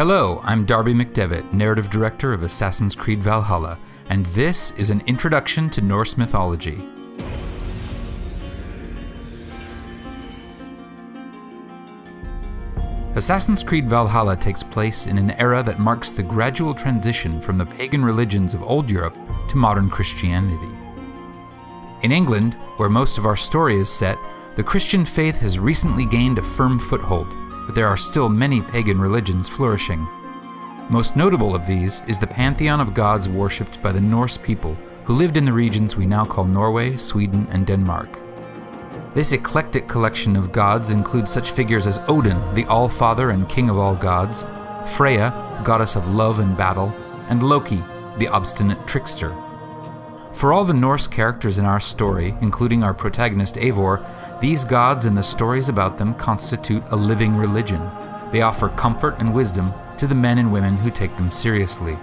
Hello, I'm Darby McDevitt, narrative director of Assassin's Creed Valhalla, and this is an introduction to Norse mythology. Assassin's Creed Valhalla takes place in an era that marks the gradual transition from the pagan religions of old Europe to modern Christianity. In England, where most of our story is set, the Christian faith has recently gained a firm foothold, but there are still many pagan religions flourishing. Most notable of these is the pantheon of gods worshipped by the Norse people who lived in the regions we now call Norway, Sweden, and Denmark. This eclectic collection of gods includes such figures as Odin, the All-Father and King of all gods, Freya, the goddess of love and battle, and Loki, the obstinate trickster. For all the Norse characters in our story, including our protagonist Eivor, these gods and the stories about them constitute a living religion. They offer comfort and wisdom to the men and women who take them seriously.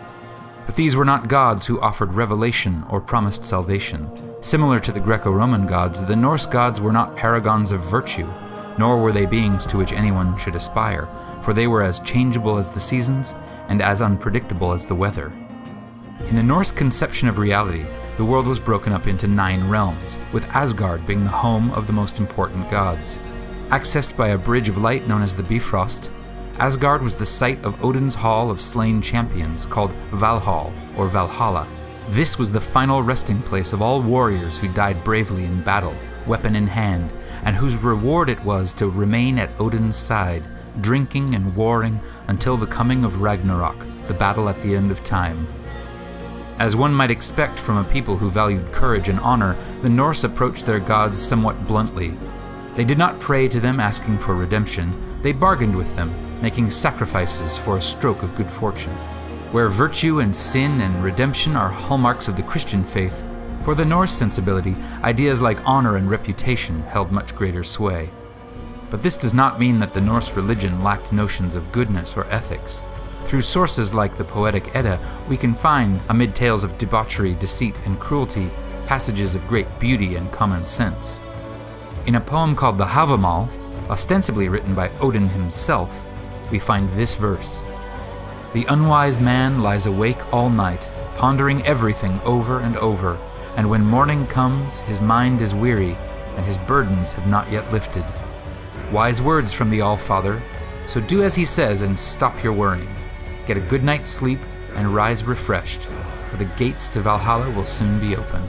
But these were not gods who offered revelation or promised salvation. Similar to the Greco-Roman gods, the Norse gods were not paragons of virtue, nor were they beings to which anyone should aspire, for they were as changeable as the seasons and as unpredictable as the weather. In the Norse conception of reality, the world was broken up into 9 realms, with Asgard being the home of the most important gods. Accessed by a bridge of light known as the Bifrost, Asgard was the site of Odin's Hall of Slain Champions, called Valhall, or Valhalla. This was the final resting place of all warriors who died bravely in battle, weapon in hand, and whose reward it was to remain at Odin's side, drinking and warring until the coming of Ragnarok, the battle at the end of time. As one might expect from a people who valued courage and honor, the Norse approached their gods somewhat bluntly. They did not pray to them asking for redemption, they bargained with them, making sacrifices for a stroke of good fortune. Where virtue and sin and redemption are hallmarks of the Christian faith, for the Norse sensibility, ideas like honor and reputation held much greater sway. But this does not mean that the Norse religion lacked notions of goodness or ethics. Through sources like the poetic Edda, we can find, amid tales of debauchery, deceit, and cruelty, passages of great beauty and common sense. In a poem called the Havamal, ostensibly written by Odin himself, we find this verse: "The unwise man lies awake all night, pondering everything over and over, and when morning comes, his mind is weary, and his burdens have not yet lifted." Wise words from the All-Father, so do as he says and stop your worrying. Get a good night's sleep and rise refreshed, for the gates to Valhalla will soon be open.